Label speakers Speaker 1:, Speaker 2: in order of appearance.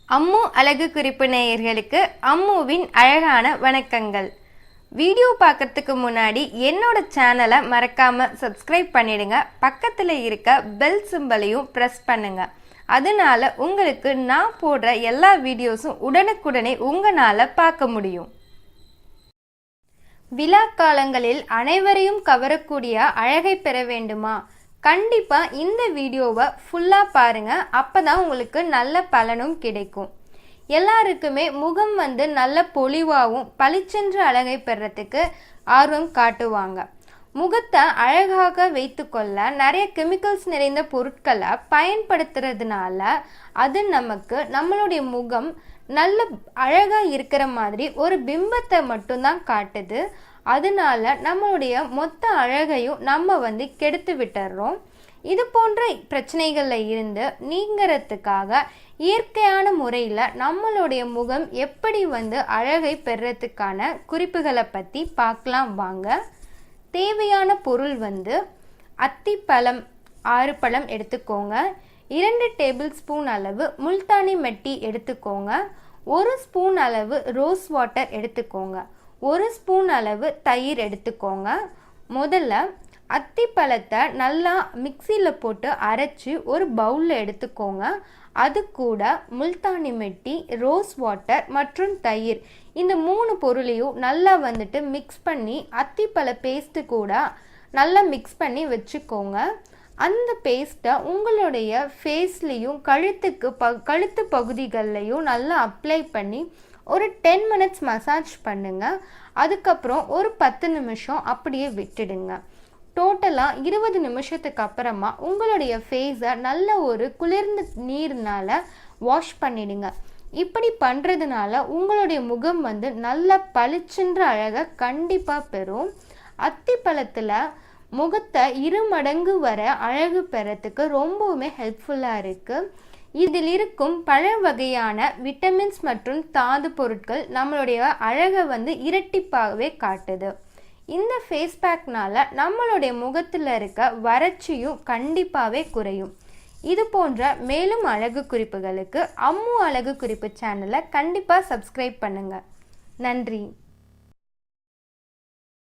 Speaker 1: அம்மு அழகு குறிப்பு நேயர்களுக்கு அம்முவின் அழகான வணக்கங்கள். வீடியோ பார்க்கறதுக்கு முன்னாடி என்னோட சேனலை மறக்காம சப்ஸ்கிரைப் பண்ணிடுங்க. பக்கத்தில் இருக்க பெல் சிம்பலையும் ப்ரெஸ் பண்ணுங்க. அதனால உங்களுக்கு நான் போடுற எல்லா வீடியோஸும் உடனுக்குடனே உங்களால் பார்க்க முடியும். விழா காலங்களில் அனைவரையும் கவரக்கூடிய அழகை பெற வேண்டுமா? கண்டிப்பாக இந்த வீடியோவை ஃபுல்லாக பாருங்கள். அப்போ தான் உங்களுக்கு நல்ல பலனும் கிடைக்கும். எல்லாருக்குமே முகம் நல்ல பொலிவாகவும் பளிச்சென்ற அழகை பெறத்துக்கு ஆர்வம் காட்டுவாங்க. முகத்தை அழகாக வைத்துக்கொள்ள நிறைய கெமிக்கல்ஸ் நிறைந்த பொருட்களை பயன்படுத்துறதுனால அது நமக்கு நம்மளுடைய முகம் நல்ல அழகாக இருக்கிற மாதிரி ஒரு பிம்பத்தை மட்டும்தான் காட்டுது. அதனால நம்மளுடைய மொத்த அழகையும் நம்ம கெடுத்து விட்டுறோம். இது போன்ற பிரச்சனைகளில் இருந்து நீங்கிறதுக்காக இயற்கையான முறையில் நம்மளுடைய முகம் எப்படி அழகை பெறத்துக்கான குறிப்புகளை பற்றி பார்க்கலாம் வாங்க. தேவையான பொருள் அத்திப்பழம் 6 பழம் எடுத்துக்கோங்க. 2 டேபிள் ஸ்பூன் அளவு முல்தானி மெட்டி எடுத்துக்கோங்க. 1 ஸ்பூன் அளவு ரோஸ் வாட்டர் எடுத்துக்கோங்க. 1 ஸ்பூன் அளவு தயிர் எடுத்துக்கோங்க. முதல்ல அத்திப்பழத்தை நல்லா மிக்சியில் போட்டு அரைச்சி ஒரு பவுலில் எடுத்துக்கோங்க. அது கூட முல்தானி மெட்டி, ரோஸ் வாட்டர் மற்றும் தயிர் இந்த 3 பொருளையும் நல்லா மிக்ஸ் பண்ணி அத்திப்பழ பேஸ்ட்டு கூட நல்லா மிக்ஸ் பண்ணி வச்சுக்கோங்க. அந்த பேஸ்ட்டை உங்களுடைய ஃபேஸ்லேயும் கழுத்து பகுதிகள்லையும் நல்லா அப்ளை பண்ணி ஒரு 10 மினிட்ஸ் மசாஜ் பண்ணுங்கள். அதுக்கப்புறம் ஒரு 10 நிமிஷம் அப்படியே விட்டுடுங்க. டோட்டலாக 20 நிமிஷத்துக்கு அப்புறமா உங்களுடைய ஃபேஸை நல்ல ஒரு குளிர்ந்த நீர்னால் வாஷ் பண்ணிடுங்க. இப்படி பண்ணுறதுனால உங்களுடைய முகம் நல்ல பளிச்சென்ற அழகை கண்டிப்பாக பெறும். அத்திப்பழத்தில் முகத்தை 2 மடங்கு வர அழகு பெறத்துக்கு ரொம்பவுமே ஹெல்ப்ஃபுல்லாக இருக்குது. இதில் இருக்கும் பல வகையான விட்டமின்ஸ் மற்றும் தாது பொருட்கள் நம்மளுடைய அழகை இரட்டிப்பாகவே காட்டுது. இந்த ஃபேஸ் பேக்னால் நம்மளுடைய முகத்தில் இருக்க வறட்சியும் கண்டிப்பாகவே குறையும். இது போன்ற மேலும் அழகு குறிப்புகளுக்கு அம்மு அழகு குறிப்பு சேனலை கண்டிப்பாக சப்ஸ்கிரைப் பண்ணுங்கள். நன்றி.